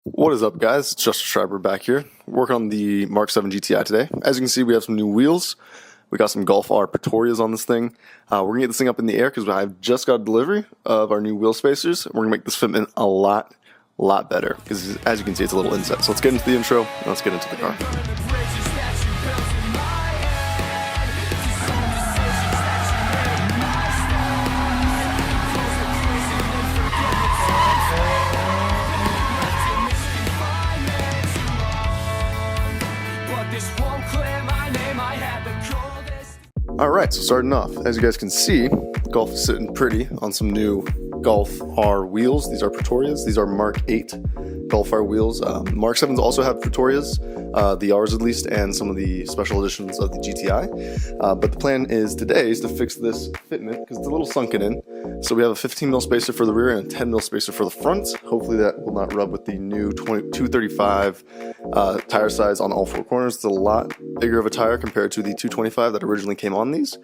What is up, guys? It's Justus and I back here, working on the Mk7 GTI today. As you can see, we have some new wheels. We got some Golf R Pretorias on this thing. We're going to get this thing up in the air because I've just got a delivery of our new wheel spacers. We're going to make this fitment a lot better because, as you can see, it's a little inset. So let's get into the intro and let's get into the car. Alright, so starting off, as you guys can see, Golf is sitting pretty on some new Golf R wheels. These are Pretorias. These are Mark 8 Golf R wheels. Mk7s also have Pretorias, the R's at least, and some of the special editions of the GTI. But the plan is today is to fix this fitment because it's a little sunken in. So we have a 15mm spacer for the rear and a 10mm spacer for the front. Hopefully that will not rub with the new 235 tire size on all four corners. It's a lot bigger of a tire compared to the 225 that originally came on these.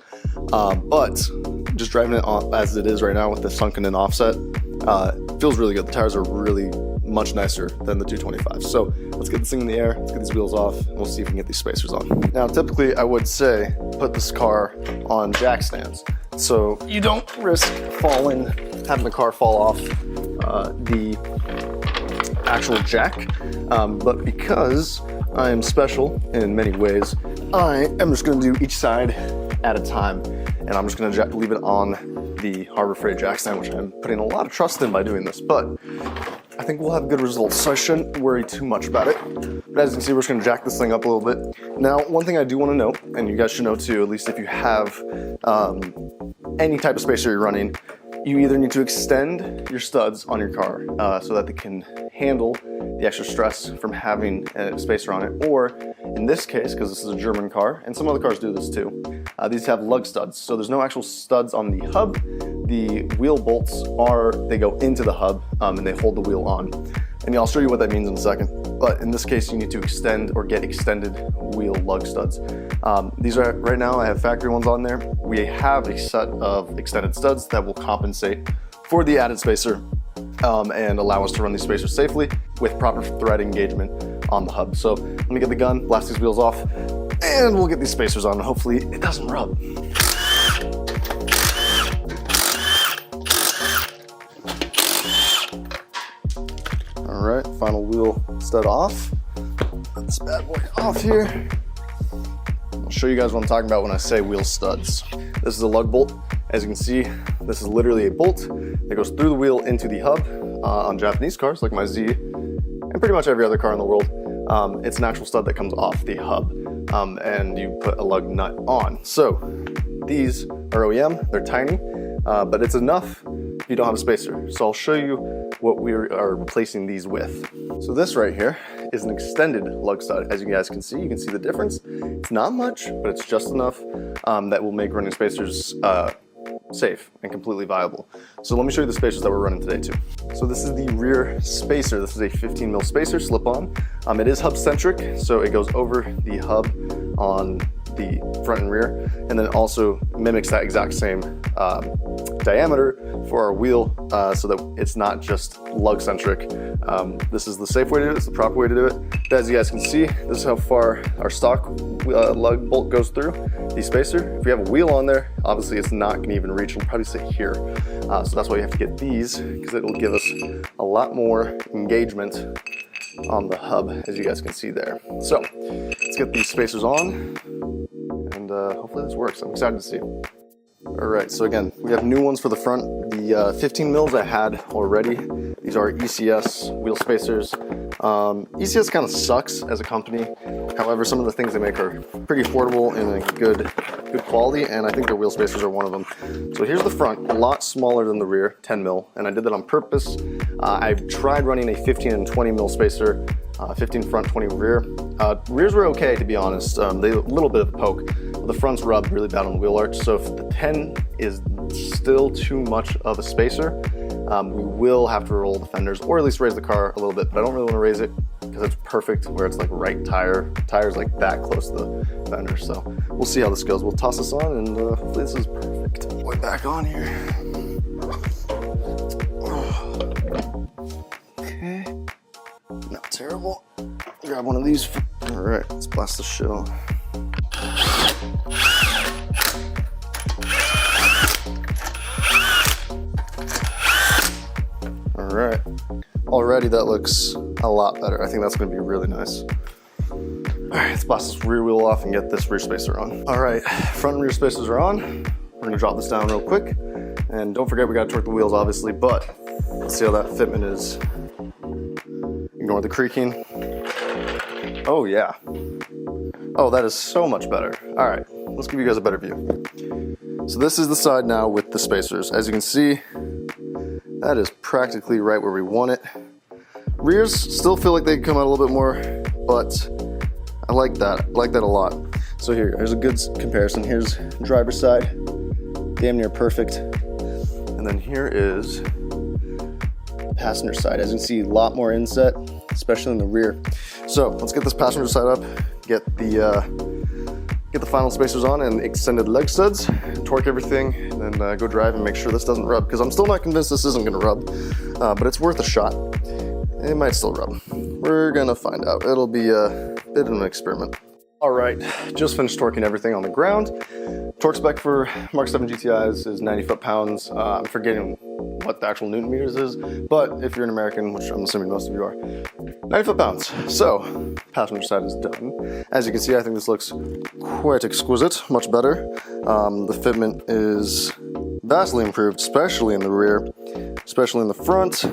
But just driving it on as it is right now with the sunken in offset, it feels really good. The tires are really much nicer than the 225. So let's get this thing in the air, let's get these wheels off, and we'll see if we can get these spacers on. Now, typically I would say put this car on jack stands so you don't risk having the car fall off the actual jack. But because I am special in many ways, I am just going to do each side at a time, and I'm just going to leave it on the Harbor Freight jack stand, which I'm putting a lot of trust in by doing this, but I think we'll have good results, so I shouldn't worry too much about it. But as you can see, we're just going to jack this thing up a little bit. Now, one thing I do want to note, and you guys should know too, at least if you have any type of spacer you're running, you either need to extend your studs on your car so that they can handle the extra stress from having a spacer on it, or in this case, because this is a German car, and some other cars do this too, these have lug studs. So there's no actual studs on the hub. The wheel bolts they go into the hub and they hold the wheel on. And I'll show you what that means in a second. But in this case, you need to extend or get extended wheel lug studs. These are, right now, I have factory ones on there. We have a set of extended studs that will compensate for the added spacer and allow us to run these spacers safely with proper thread engagement on the hub. So let me get the gun, blast these wheels off, and we'll get these spacers on. Hopefully it doesn't rub. All right, final wheel stud off. Get this bad boy off here. I'll show you guys what I'm talking about when I say wheel studs. This is a lug bolt. As you can see, this is literally a bolt that goes through the wheel into the hub on Japanese cars like my Z and pretty much every other car in the world. It's an actual stud that comes off the hub and you put a lug nut on. So these are OEM, they're tiny, but it's enough if you don't have a spacer. So I'll show you what we are replacing these with. So this right here is an extended lug stud. As you guys can see the difference. It's not much, but it's just enough that will make running spacers safe and completely viable. So let me show you the spacers that we're running today too. So this is the rear spacer. This is a 15mm spacer slip-on. It is hub centric, so it goes over the hub on the front and rear, and then also mimics that exact same diameter for our wheel so that it's not just lug centric. This is the safe way to do it, it's the proper way to do it. But as you guys can see, this is how far our stock lug bolt goes through the spacer. If we have a wheel on there, obviously it's not going to even reach, it'll probably sit here. So that's why you have to get these, because it'll give us a lot more engagement on the hub, as you guys can see there. So let's get these spacers on, and hopefully this works. I'm excited to see. Alright, so again, we have new ones for the front. The 15mm I had already. These are ECS wheel spacers. ECS kind of sucks as a company. However, some of the things they make are pretty affordable and good quality, and I think their wheel spacers are one of them. So here's the front, a lot smaller than the rear, 10mm, and I did that on purpose. I've tried running a 15 and 20mm spacer, 15 front, 20 rear. Rears were okay, to be honest. They a little bit of a poke. The front's rubbed really bad on the wheel arch, so if the 10 is still too much of a spacer, we will have to roll the fenders, or at least raise the car a little bit, but I don't really want to raise it because it's perfect where it's like right tire's like that close to the fender. So we'll see how this goes. We'll toss this on, and hopefully this is perfect. Way back on here. Okay. Not terrible. Grab one of these. All right, let's blast this shit off. All right, already that looks a lot better. I think that's gonna be really nice. All right, let's blast this rear wheel off and get this rear spacer on. All right, front and rear spacers are on. We're gonna drop this down real quick. And don't forget, we gotta torque the wheels obviously, but let's see how that fitment is. Ignore the creaking. Oh yeah. Oh, that is so much better. All right, let's give you guys a better view. So this is the side now with the spacers. As you can see, that is practically right where we want it. Rears still feel like they can come out a little bit more, but I like that. I like that a lot. So here's a good comparison. Here's driver's side, damn near perfect. And then here is passenger side. As you can see, a lot more inset, especially in the rear. So let's get this passenger side up, get the final spacers on and extended leg studs, torque everything, and then go drive and make sure this doesn't rub, because I'm still not convinced this isn't gonna rub, but it's worth a shot. It might still rub. We're gonna find out. It'll be a bit of an experiment. All right, just finished torquing everything on the ground. Torque spec for Mk7 GTIs is 90 foot-pounds. I'm forgetting what the actual Newton meters is, but if you're an American, which I'm assuming most of you are, 90 foot-pounds. So, passenger side is done. As you can see, I think this looks quite exquisite, much better. The fitment is vastly improved, especially in the rear, especially in the front.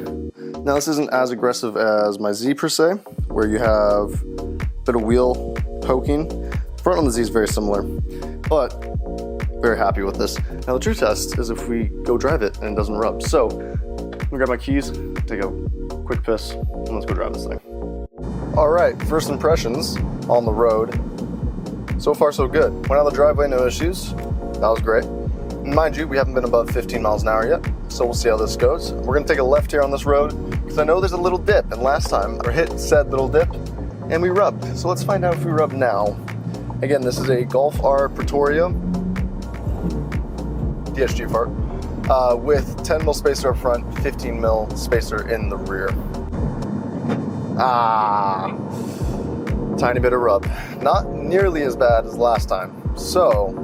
Now, this isn't as aggressive as my Z per se, where you have a bit of wheel poking. Front on the Z is very similar, but very happy with this. Now the true test is if we go drive it and it doesn't rub. So I'm gonna grab my keys, take a quick piss, and let's go drive this thing. All right, first impressions on the road. So far so good. Went out the driveway, no issues. That was great. Mind you, we haven't been above 15 miles an hour yet, so we'll see how this goes. We're gonna take a left here on this road, because I know there's a little dip, and last time I hit said little dip, and we rubbed. So let's find out if we rub now. Again, this is a Golf R Pretoria, DSG part, with 10 mil spacer up front, 15 mil spacer in the rear. Tiny bit of rub. Not nearly as bad as last time, so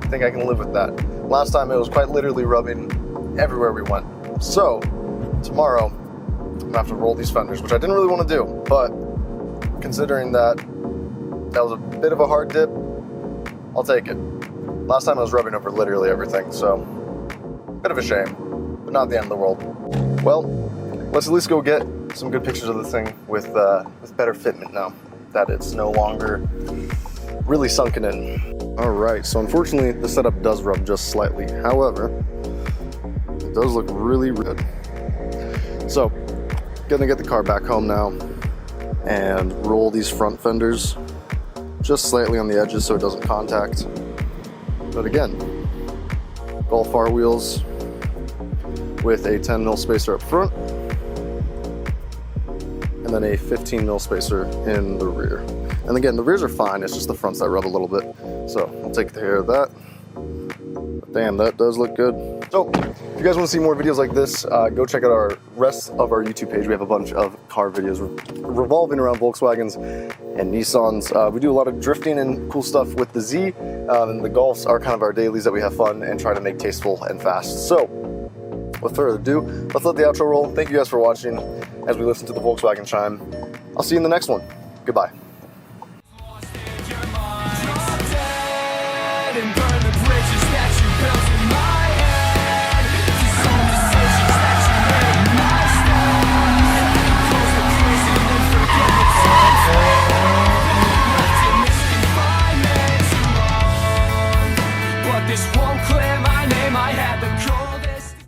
I think I can live with that. Last time it was quite literally rubbing everywhere we went. So tomorrow I'm gonna have to roll these fenders, which I didn't really want to do, but considering that was a bit of a hard dip, I'll take it. Last time I was rubbing over literally everything, so bit of a shame, but not the end of the world. Well, let's at least go get some good pictures of the thing with better fitment now that it's no longer really sunken in. All right, so unfortunately the setup does rub just slightly. However, it does look really good. So, gonna get the car back home now and roll these front fenders just slightly on the edges so it doesn't contact. But again, Golf R wheels with a 10 mil spacer up front and then a 15 mil spacer in the rear. And again, the rears are fine, it's just the fronts that rub a little bit. So I'll take care of that. But damn, that does look good. So if you guys want to see more videos like this, go check out our rest of our YouTube page. We have a bunch of car videos revolving around Volkswagens and Nissans. We do a lot of drifting and cool stuff with the Z, and the Golfs are kind of our dailies that we have fun and try to make tasteful and fast. So with further ado, let's let the outro roll. Thank you guys for watching as we listen to the Volkswagen chime. I'll see you in the next one. Goodbye.